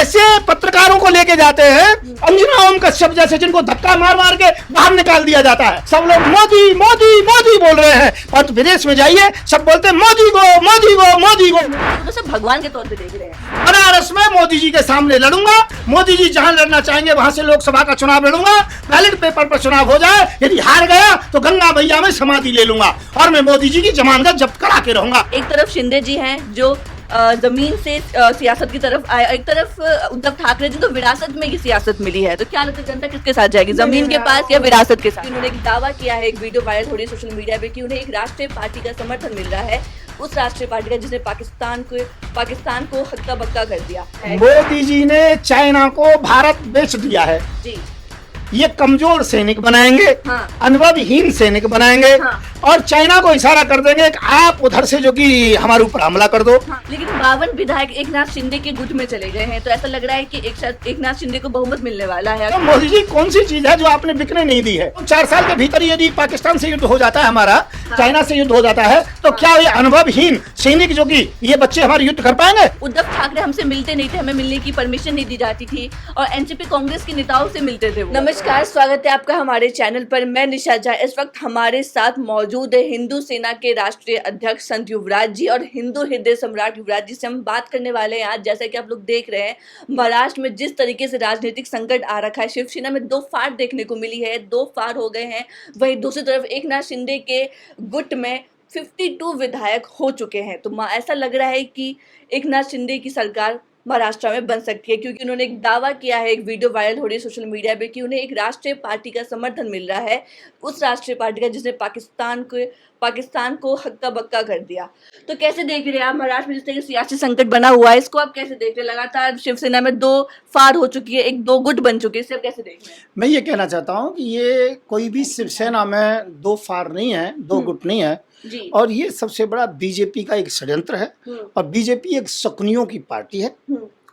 ऐसे पत्रकारों को लेके जाते हैं अंजना ओम कश्यप जैसे, जिनको धक्का मार मार के बाहर निकाल दिया जाता है। सब लोग मोदी मोदी मोदी बोल रहे हैं, और विदेश में जाइए सब बोलते हैं मोदी को मोदी को मोदी को। तो सब भगवान के तौर पे देख रहे हैं। बनारस में मोदी जी के सामने लड़ूंगा, मोदी जी जहां लड़ना चाहेंगे वहां से लोकसभा का चुनाव लड़ूंगा। बैलेट पेपर पर चुनाव हो जाए, यदि हार गया तो गंगा मैया में समाधि ले लूंगा और मैं मोदी जी की जमानत जब्त करा के रहूंगा। एक तरफ शिंदे जी हैं जो जमीन से सियासत की तरफ आए, एक तरफ उद्धव ठाकरे जी को विरासत में ये सियासत मिली है। तो क्या लगता है जनता किसके साथ जाएगी, जमीन के पास या विरासत के साथ? उन्होंने एक दावा किया है, एक वीडियो वायरल हो रही है सोशल मीडिया पे कि उन्हें एक राष्ट्रीय पार्टी का समर्थन मिल रहा है, उस राष्ट्रीय पार्टी का जिसने पाकिस्तान को हक्का बक्का कर दिया है। मोदी जी ने चाइना को भारत बेच दिया है। जी ये कमजोर सैनिक बनाएंगे, हाँ। अनुभवहीन सैनिक बनाएंगे, हाँ। और चाइना को इशारा कर देंगे कि आप उधर से जो कि हमारे ऊपर हमला कर दो। हाँ, लेकिन 52 विधायक एकनाथ शिंदे के गुट में चले गए हैं, तो ऐसा लग रहा है कि एकनाथ शिंदे को बहुमत मिलने वाला है। तो मोदी जी कौन सी चीज है जो आपने बिकने नहीं दी है? 4 साल के भीतर यदि पाकिस्तान से युद्ध हो जाता है हमारा, चाइना से युद्ध हो जाता है, तो क्या ये अनुभवहीन सैनिक जो कि ये बच्चे हमारे युद्ध कर पाएंगे? उद्धव ठाकरे हमसे मिलते नहीं थे, हमें मिलने की परमिशन नहीं दी जाती थी, और एनसीपी कांग्रेस के नेताओं से मिलते थे। नमस्कार, स्वागत है आपका हमारे चैनल पर। मैं निशा झा। इस वक्त हमारे साथ मौजूद है हिंदू सेना के राष्ट्रीय अध्यक्ष संत युवराज जी और हिंदू हृदय सम्राट युवराज जी से हम बात करने वाले हैं आज। जैसा कि आप लोग देख रहे हैं, महाराष्ट्र में जिस तरीके से राजनीतिक संकट आ रखा है, शिवसेना में 2 फाड़ देखने को मिली है, 2 फाड़ हो गए हैं। वहीं दूसरी तरफ एकनाथ शिंदे के गुट में 52 विधायक हो चुके हैं। तो ऐसा लग रहा है कि एकनाथ शिंदे की सरकार महाराष्ट्र में बन सकती है, क्योंकि उन्होंने एक दावा किया है, एक वीडियो वायरल हो रही है सोशल मीडिया पे कि उन्हें एक राष्ट्रीय पार्टी का समर्थन मिल रहा है, उस राष्ट्रीय पार्टी का जिसने पाकिस्तान को हक्का बक्का कर दिया। तो कैसे देख रहे हैं आप महाराष्ट्र में जिस तरह सियासी संकट बना हुआ है, इसको आप कैसे देख रहे हैं? लगातार शिवसेना में 2 फाड़ हो चुकी है, 2 गुट बन चुके हैं, इसे आप कैसे देख रहे हैं? मैं ये कहना चाहता हूँ कि ये कोई भी शिवसेना में 2 फाड़ नहीं है, 2 गुट नहीं है, और ये सबसे बड़ा बीजेपी का एक षड्यंत्र है। और बीजेपी एक शकुनियों की पार्टी है,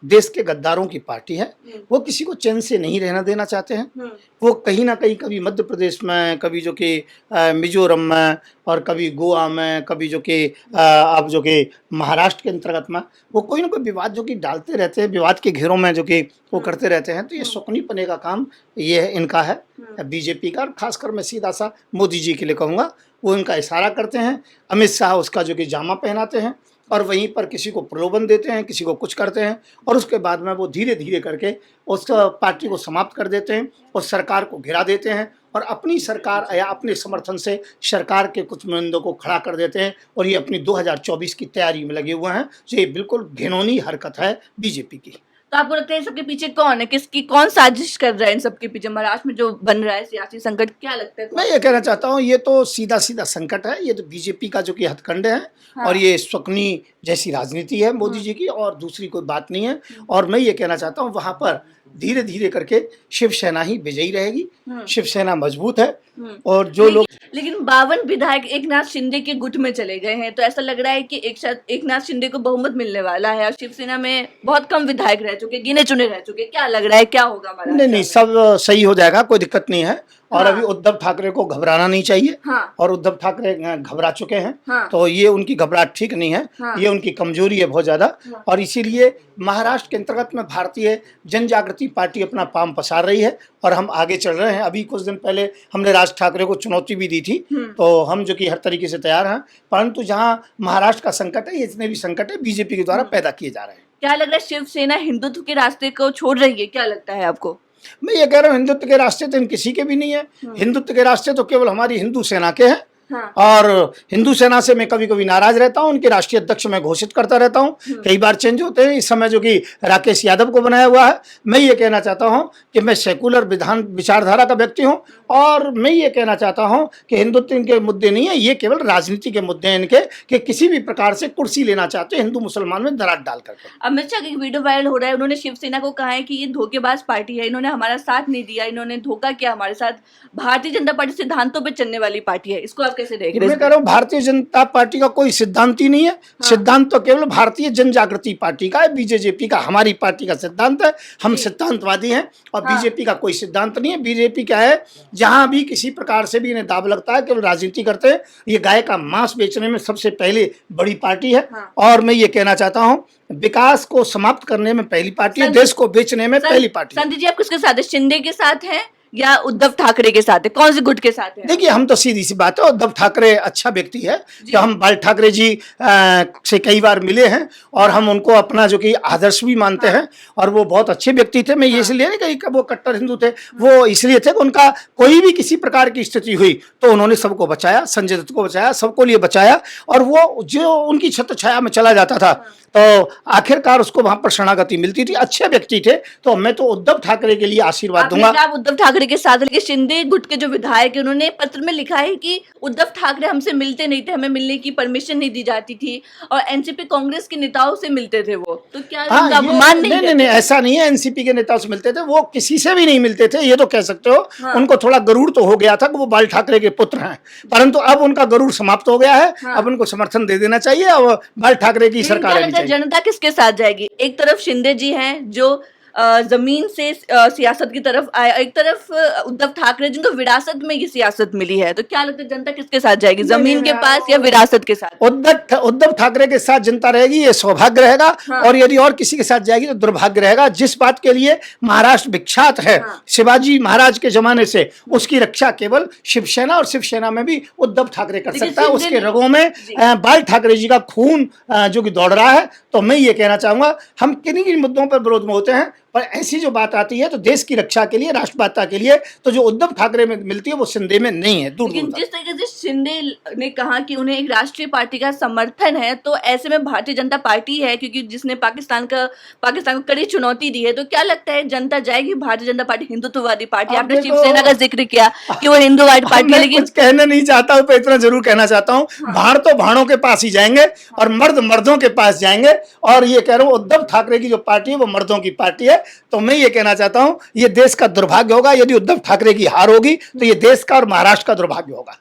देश के गद्दारों की पार्टी है। वो किसी को चैन से नहीं रहना देना चाहते हैं। वो कहीं ना कहीं कभी मध्य प्रदेश में, कभी जो कि मिजोरम में, और कभी गोवा में, कभी जो कि अब जो कि महाराष्ट्र के अंतर्गत में वो कोई ना कोई विवाद जो कि डालते रहते हैं, विवाद के घेरों में जो कि वो करते रहते हैं। तो ये शकुनी पने का काम ये इनका है, बीजेपी का। और खासकर मैं सीधा सा मोदी जी के लिए कहूँगा, वो इनका इशारा करते हैं, अमित शाह उसका जो कि जामा पहनाते हैं, और वहीं पर किसी को प्रलोभन देते हैं, किसी को कुछ करते हैं, और उसके बाद में वो धीरे धीरे करके उस पार्टी को समाप्त कर देते हैं और सरकार को गिरा देते हैं, और अपनी सरकार या अपने समर्थन से सरकार के कुछ नुमाइंदों को खड़ा कर देते हैं, और ये अपनी 2024 की तैयारी में लगे हुए हैं। तो ये बिल्कुल घिनौनी हरकत है बीजेपी की। तो आपको लगता है इन सबके पीछे कौन है, कौन साजिश कर रहा है इन सबके पीछे? महाराष्ट्र में जो बन रहा है सियासी संकट, क्या लगता है? मैं ये कहना चाहता हूँ, ये तो सीधा सीधा संकट है। ये तो बीजेपी का जो कि हथकंड है। हाँ। और ये शकुनी जैसी राजनीति है मोदी जी की, और दूसरी कोई बात नहीं है। और मैं ये कहना चाहता हूँ, वहाँ पर धीरे धीरे करके शिवसेना ही विजयी रहेगी। शिवसेना मजबूत है, और जो लोग लेकिन 52 विधायक एकनाथ शिंदे के गुट में चले गए हैं, तो ऐसा लग रहा है कि एकनाथ शिंदे को बहुमत मिलने वाला है, और शिवसेना में बहुत कम विधायक रह चुके, गिने चुने रह चुके। क्या लग रहा है, क्या होगा हमारा? नहीं, सब सही हो जाएगा, कोई दिक्कत नहीं है। और हाँ। अभी उद्धव ठाकरे को घबराना नहीं चाहिए। हाँ। और उद्धव ठाकरे घबरा चुके हैं। हाँ। तो ये उनकी घबराहट ठीक नहीं है। हाँ। ये उनकी कमजोरी है बहुत ज्यादा। हाँ। और इसीलिए महाराष्ट्र के अंतर्गत में भारतीय जन जागृति पार्टी अपना पांव पसार रही है, और हम आगे चल रहे हैं। अभी कुछ दिन पहले हमने राज ठाकरे को चुनौती भी दी थी, तो हम जो कि हर तरीके से तैयार हैं। परंतु जहाँ महाराष्ट्र का संकट है, ये जितने भी संकट है बीजेपी के द्वारा पैदा किए जा रहे हैं। क्या लग रहा है, शिवसेना हिंदुत्व के रास्ते को छोड़ रही है? क्या लगता है आपको? मैं ये कह रहा हूँ, हिंदुत्व के रास्ते तो इन किसी के भी नहीं है। हिंदुत्व के रास्ते तो केवल हमारी हिंदू सेना के हैं। हाँ। और हिंदू सेना से मैं कभी कभी नाराज रहता हूं, उनके राष्ट्रीय अध्यक्ष मैं घोषित करता रहता हूं। कई बार चेंज होते हैं। इस समय जो कि राकेश यादव को बनाया हुआ है। मैं ये कहना चाहता हूं कि मैं सेकुलर विचारधारा का व्यक्ति हूं, और मैं ये कहना चाहता हूं कि हिंदुत्व इनके मुद्दे नहीं है, ये केवल राजनीति के मुद्दे हैं इनके, कि किसी भी प्रकार से कुर्सी लेना चाहते हैं हिंदू मुसलमान में दरार डाल करके। अमित शाह का एक वीडियो वायरल हो रहा है, उन्होंने शिवसेना को कहा है कि ये धोखेबाज पार्टी है, इन्होंने हमारा साथ नहीं दिया, इन्होंने धोखा किया हमारे साथ, भारतीय जनता पार्टी सिद्धांतों पर चलने वाली पार्टी है। इसको आप कैसे देख रहे हैं? मैं कह रहा हूँ भारतीय जनता पार्टी का कोई सिद्धांत ही नहीं है। सिद्धांत तो केवल भारतीय जन जागृति पार्टी का है, बीजेपी का, हमारी पार्टी का सिद्धांत है। हम सिद्धांतवादी हैं और बीजेपी का कोई सिद्धांत नहीं है। बीजेपी क्या है, जहां भी किसी प्रकार से भी इन्हें दाव लगता है केवल राजनीति करते हैं। ये गाय का मांस बेचने में सबसे पहले बड़ी पार्टी है। और मैं ये कहना चाहता हूँ, विकास को समाप्त करने में पहली पार्टी है, देश को बेचने में पहली पार्टी है। संजय जी, आप किसके साथ है? शिंदे के साथ हैं या उद्धव ठाकरे के साथ है? कौन से गुट के साथ है? देखिए, हम तो सीधी सी बात है, उद्धव ठाकरे अच्छा व्यक्ति है कि हम बाल ठाकरे जी से कई बार मिले हैं और हम उनको अपना जो कि आदर्श भी मानते हैं और वो बहुत अच्छे व्यक्ति थे। मैं ये इसलिए नहीं कही कि वो कट्टर हिंदू थे, वो इसलिए थे कि उनका कोई भी किसी प्रकार की स्थिति हुई तो उन्होंने सबको बचाया, संजय दत्त को बचाया, सबको लिए बचाया। और वो जो उनकी छत्र छाया में चला जाता था तो आखिरकार उसको वहां पर शरणागति मिलती थी। अच्छे व्यक्ति थे। तो मैं तो उद्धव ठाकरे के लिए आशीर्वाद दूंगा। आप उद्धव ठाकरे के साथ, लेकिन शिंदे गुट के जो विधायक है उन्होंने पत्र में लिखा है कि उद्धव ठाकरे हमसे मिलते नहीं थे, हमें मिलने की परमिशन नहीं दी जाती थी और एनसीपी कांग्रेस के नेताओं से मिलते थे। वो तो क्या अपमान नहीं, ऐसा नहीं है। एनसीपी के नेताओं से मिलते थे, वो किसी से भी नहीं मिलते थे, ये तो कह सकते हो। उनको थोड़ा गरुड़ तो हो गया था कि वो बाल ठाकरे के पुत्र हैं, परंतु अब उनका गरुड़ समाप्त हो गया है। अब उनको समर्थन दे देना चाहिए और बाल ठाकरे की सरकार है। जनता किसके साथ जाएगी? एक तरफ शिंदे जी हैं जो जमीन से सियासत की तरफ आया, एक तरफ उद्धव ठाकरे जिनको विरासत में ये सियासत मिली है। तो क्या लगता है जनता किसके साथ जाएगी, जमीन के पास या विरासत के साथ? उद्धव ठाकरे के साथ जनता रहेगी, ये सौभाग्य रहेगा। और यदि और किसी के साथ जाएगी तो दुर्भाग्य रहेगा। जिस बात के लिए महाराष्ट्र विख्यात है, शिवाजी महाराज के जमाने से, उसकी रक्षा केवल शिवसेना और शिवसेना में भी उद्धव ठाकरे कर सकता है। उसके रगों में बाल ठाकरे जी का खून जो कि दौड़ रहा है। तो मैं ये कहना चाहूंगा, हम किन्हीं किन मुद्दों पर विरोध में होते हैं, पर ऐसी जो बात आती है तो देश की रक्षा के लिए, राष्ट्रवादिता के लिए, तो जो उद्धव ठाकरे में मिलती है वो शिंदे में नहीं है। लेकिन जिस तरीके से शिंदे ने कहा कि उन्हें एक राष्ट्रीय पार्टी का समर्थन है, तो ऐसे में भारतीय जनता पार्टी है, क्योंकि जिसने पाकिस्तान को कड़ी चुनौती दी है। तो क्या लगता है जनता जाएगी भारतीय जनता पार्टी, हिंदुत्ववादी पार्टी? आपने शिवसेना का जिक्र किया कि वो हिंदुवादी पार्टी है, लेकिन कुछ कहने नहीं चाहता हूँ, पर इतना जरूर कहना चाहता हूँ, भाड़ तो भाड़ों के पास ही जाएंगे और मर्द मर्दों के पास जाएंगे। और ये कह रहा हूँ, उद्धव ठाकरे की जो पार्टी है वो मर्दों की पार्टी है। तो मैं ये कहना चाहता हूं, ये देश का दुर्भाग्य होगा यदि उद्धव ठाकरे की हार होगी, तो ये देश का और महाराष्ट्र का दुर्भाग्य होगा।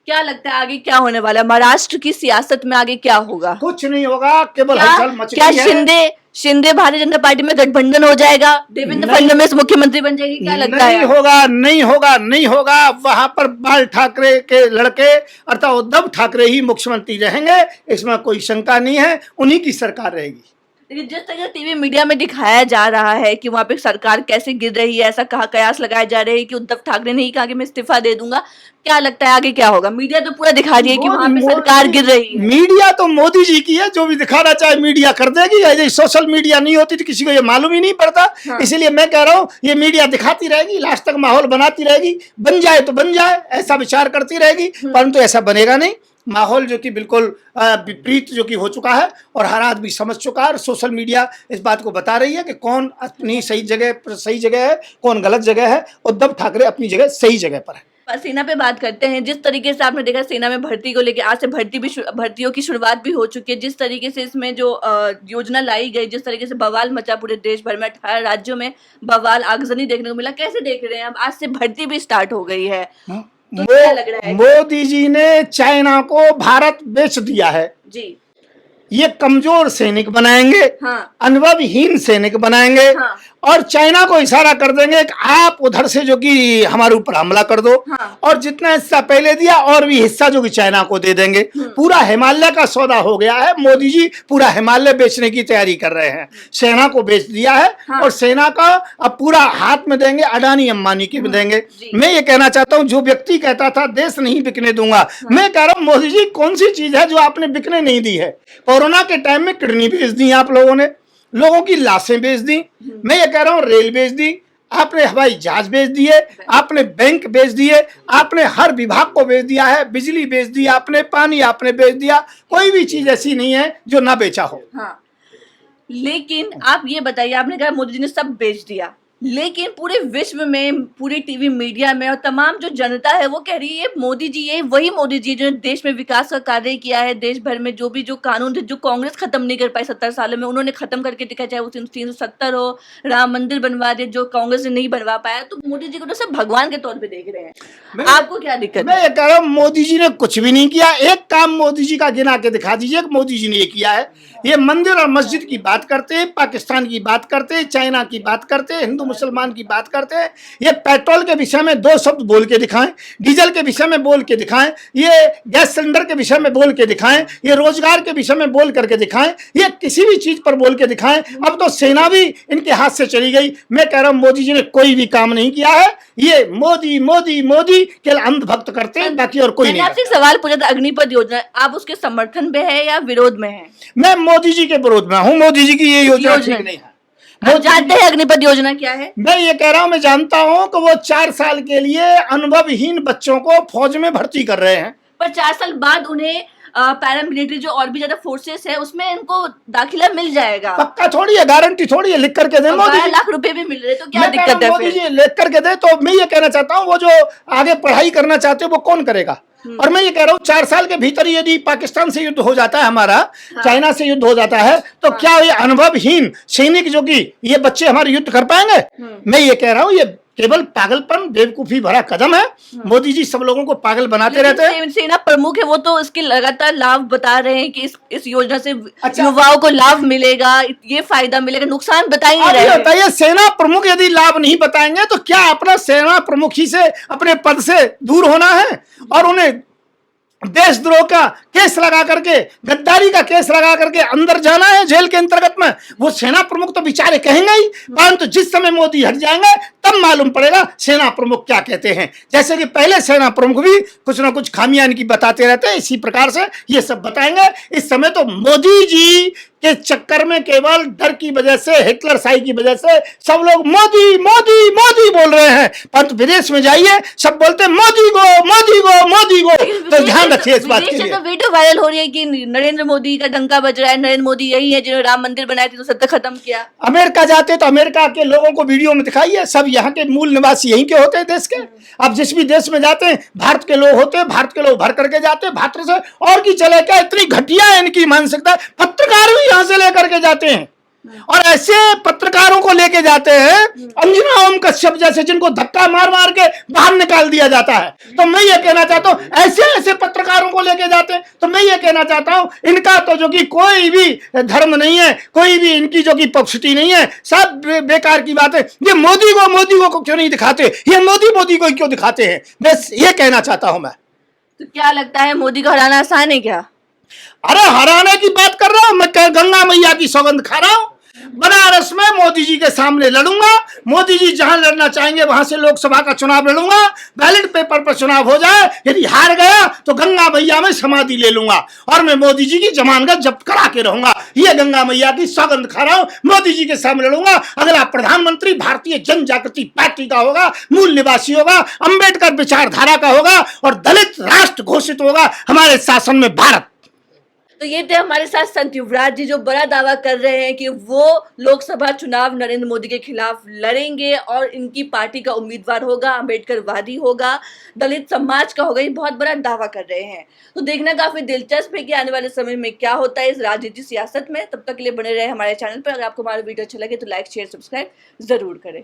क्या लगता है आगे क्या होने वाला है महाराष्ट्र की सियासत में? आगे क्या होगा? कुछ नहीं होगा, केवल हलचल मच रही है। क्या शिंदे भारतीय जनता पार्टी में गठबंधन हो जाएगा? देवेंद्र फडणवीस मुख्यमंत्री बन जाएगी? क्या लगता है? नहीं होगा। वहां पर बाल ठाकरे के लड़के अर्थात उद्धव ठाकरे ही मुख्यमंत्री रहेंगे, इसमें कोई शंका नहीं है। उन्हीं की सरकार रहेगी। लेकिन जिस तरह टीवी मीडिया में दिखाया जा रहा है कि वहां पे सरकार कैसे गिर रही है, ऐसा कयास लगाए जा रहे हैं कि उद्धव ठाकरे ने ही कहा कि मैं इस्तीफा दे दूंगा। क्या लगता है आगे क्या होगा? मीडिया तो पूरा दिखा रही है कि वहां पे सरकार गिर रही है। मीडिया तो मोदी जी की है, जो भी दिखाना चाहे मीडिया कर देगी। यदि सोशल मीडिया नहीं होती तो किसी को ये मालूम ही नहीं पड़ता। इसलिए मैं कह रहा हूँ, ये मीडिया दिखाती रहेगी, लास्ट तक माहौल बनाती रहेगी। बन जाए तो बन जाए, ऐसा विचार करती रहेगी, परंतु ऐसा बनेगा नहीं। माहौल जो कि बिल्कुल विपरीत जो कि हो चुका है और हर आदमी समझ चुका है। और सोशल मीडिया इस बात को बता रही है कि कौन अपनी सही जगह है, कौन गलत जगह है। उद्धव ठाकरे अपनी जगह सही जगह पर है। सेना पे बात करते हैं। जिस तरीके से आपने देखा सेना में भर्ती को लेकर, आज से भर्तियों की शुरुआत भी हो चुकी है। जिस तरीके से इसमें जो योजना लाई गई, जिस तरीके से बवाल मचा पूरे देश भर में, 18 राज्यों में बवाल आगजनी देखने को मिला। कैसे देख रहे हैं? अब आज से भर्ती भी स्टार्ट हो गई है, तो क्या लग रहा है? मोदी जी ने चाइना को भारत बेच दिया है जी। ये कमजोर सैनिक बनाएंगे, अनुभवहीन सैनिक बनाएंगे और चाइना को इशारा कर देंगे कि आप उधर से जो कि हमारे ऊपर हमला कर दो। और जितना हिस्सा पहले दिया और भी हिस्सा जो कि चाइना को दे देंगे। पूरा हिमालय का सौदा हो गया है। मोदी जी पूरा हिमालय बेचने की तैयारी कर रहे हैं। सेना को बेच दिया है और सेना का अब पूरा हाथ में देंगे, अडानी अंबानी के में देंगे। मैं ये कहना चाहता हूँ, जो व्यक्ति कहता था देश नहीं बिकने दूंगा, मैं कह रहा हूँ मोदी जी कौन सी चीज है जो आपने बिकने नहीं दी है? कोरोना के टाइम में किडनी बेच दी आप लोगों ने, लोगों की लाशें बेच दी। मैं ये कह रहा हूं रेल बेच दी आपने, हवाई जहाज बेच दिए आपने, बैंक बेच दिए आपने, हर विभाग को बेच दिया है, बिजली बेच दी आपने, पानी आपने बेच दिया। कोई भी चीज ऐसी नहीं है जो ना बेचा हो। लेकिन आप ये बताइए, आपने कहा मोदी जी ने सब बेच दिया, लेकिन पूरे विश्व में, पूरी टीवी मीडिया में और तमाम जो जनता है वो कह रही है मोदी जी, ये वही मोदी जी जो देश में विकास का कार्य किया है। देश भर में जो कानून थे जो कांग्रेस खत्म नहीं कर पाई 70 सालों में, उन्होंने खत्म करके दिखाया, चाहे वो 370 हो, राम मंदिर बनवा दिया जो कांग्रेस ने नहीं बनवा पाया। तो मोदी जी को तो सब भगवान के तौर पर देख रहे हैं। आपको क्या दिक्कत? मैं ये कह रहा हूँ मोदी जी ने कुछ भी नहीं किया। एक काम मोदी जी का गिना के दिखा दीजिए मोदी जी ने ये किया है। ये मंदिर और मस्जिद की बात करते हैं, पाकिस्तान की बात करते हैं, चाइना की बात करते हैं, हिंदू मुसलमान की बात करते हैं। ये पेट्रोल के विषय में 2 शब्द बोल के दिखाएं, डीजल के विषय में बोल के दिखाएं, ये गैस सिलेंडर के विषय में बोल के दिखाएं, ये रोजगार के विषय में बोल करके दिखाएं, ये किसी भी चीज पर बोल के दिखाएं। अब तो सेना भी इनके हाथ से चली गई। मैं कह रहा हूं मोदी जी ने कोई भी काम नहीं किया है। ये मोदी मोदी मोदी के अंधभक्त करते हैं, बाकी और कोई नहीं। आपसे सवाल पूछा था अग्निपथ योजना, आप उसके समर्थन में है या विरोध में है? मैं मोदी जी के विरोध में हूँ। मोदी जी की ये योजना ठीक नहीं है। आप जानते हैं अग्निपथ योजना क्या है? मैं ये कह रहा हूँ, मैं जानता हूँ कि वो 4 साल के लिए अनुभवहीन बच्चों को फौज में भर्ती कर रहे हैं, पर 4 साल बाद उन्हें पैरामिलिट्री जो और भी ज्यादा फोर्सेस है उसमें इनको दाखिला मिल जाएगा। पक्का थोड़ी है, गारंटी थोड़ी है, लिख करके दे। 12 लाख रुपए भी मिल रहे, तो क्या दिक्कत है? मोदी जी लिख करके दे। तो मैं ये कहना चाहता हूँ वो जो आगे पढ़ाई करना चाहते हैं वो कौन करेगा? और मैं ये कह रहा हूँ 4 साल के भीतर यदि पाकिस्तान से युद्ध हो जाता है हमारा, चाइना से युद्ध हो जाता है, तो क्या ये अनुभवहीन सैनिक जो कि ये बच्चे हमारे युद्ध कर पाएंगे? मैं ये कह रहा हूँ ये केवल पागलपन, बेवकूफी भरा कदम है। मोदी जी सब लोगों को पागल बनाते रहते हैं। सेना प्रमुख है वो तो इसके लगातार लाभ बता रहे हैं कि इस योजना से युवाओं को लाभ मिलेगा, ये फायदा मिलेगा, नुकसान बता ही नहीं रहे। बताइए, सेना प्रमुख यदि लाभ नहीं बताएंगे तो क्या अपना सेना प्रमुख ही से अपने पद से दूर होना है और उन्हें देशद्रोह का केस लगा करके, गद्दारी का केस लगा करके अंदर जाना है जेल के अंतर्गत में? वो सेना प्रमुख तो बेचारे कहेंगे ही, परंतु जिस समय मोदी हट जाएंगे तब मालूम पड़ेगा सेना प्रमुख क्या कहते हैं। जैसे कि पहले सेना प्रमुख भी कुछ ना कुछ खामियां इनकी बताते रहते हैं, इसी प्रकार से ये सब बताएंगे। इस समय तो मोदी जी के चक्कर में केवल डर की वजह से, हिटलर शाही की वजह से सब लोग मोदी मोदी मोदी बोल रहे हैं, परंतु विदेश में जाइए सब बोलते हैं मोदी को मोदी को मोदी को। तो ध्यान रखिए इस बात के लिए। तो वीडियो वायरल हो रही है कि नरेंद्र मोदी का डंका बज रहा है, नरेंद्र मोदी यही है जिन्होंने राम मंदिर बनाए थे तो सत्ता खत्म किया। अमेरिका जाते तो अमेरिका के लोगों को वीडियो में दिखाइए, सब यहाँ के मूल निवासी यहीं के होते हैं देश के। आप जिस भी देश में जाते हैं भारत के लोग होते हैं, भारत के लोग भर करके जाते हैं, भारत से और की चले क्या, इतनी घटिया है इनकी मानसिकता। पत्रकार भी यहाँ से लेकर के जाते हैं और ऐसे पत्रकारों को लेके जाते हैं अंजना ओम कश्यप जैसे, जिनको धक्का मार मार के बाहर निकाल दिया जाता है। तो मैं ये कहना चाहता हूँ ऐसे ऐसे पत्रकारों को लेके जाते हैं। तो मैं ये कहना चाहता हूँ इनका तो जो कि कोई भी धर्म नहीं है, कोई भी इनकी जो कि पक्षी नहीं है, सब बेकार की बात है। ये मोदी को क्यों नहीं दिखाते, ये मोदी को क्यों दिखाते हैं? बस ये कहना चाहता हूं मैं। तो क्या लगता है मोदी को हराना आसान है क्या? अरे हराने की बात कर रहा हूं मैं, गंगा मैया की सौगंध खा रहा हूं। बनारस में मोदी जी के सामने लड़ूंगा। मोदी जी जहां लड़ना चाहेंगे वहां से लोकसभा का चुनाव लड़ूंगा। बैलेट पेपर पर चुनाव हो जाए, यदि हार गया तो गंगा मैया में समाधि ले लूंगा और मैं मोदी जी की जमानत जब्त करा के रहूंगा। ये गंगा मैया की सौगंध खा रहा हूं, मोदी जी के सामने लड़ूंगा। अगला प्रधानमंत्री भारतीय जन जागृति पार्टी का होगा, मूल निवासी होगा, अंबेडकर विचारधारा का होगा और दलित राष्ट्र घोषित होगा हमारे शासन में भारत। तो ये थे हमारे साथ संत युवराज जी, जो बड़ा दावा कर रहे हैं कि वो लोकसभा चुनाव नरेंद्र मोदी के खिलाफ लड़ेंगे और इनकी पार्टी का उम्मीदवार होगा, अम्बेडकरवादी होगा, दलित समाज का होगा। ये बहुत बड़ा दावा कर रहे हैं। तो देखना काफी दिलचस्प है कि आने वाले समय में क्या होता है इस राजनीति सियासत में। तब तक के लिए बने रहे हमारे चैनल पर। अगर आपको हमारा वीडियो अच्छा लगे तो लाइक शेयर सब्सक्राइब जरूर करें।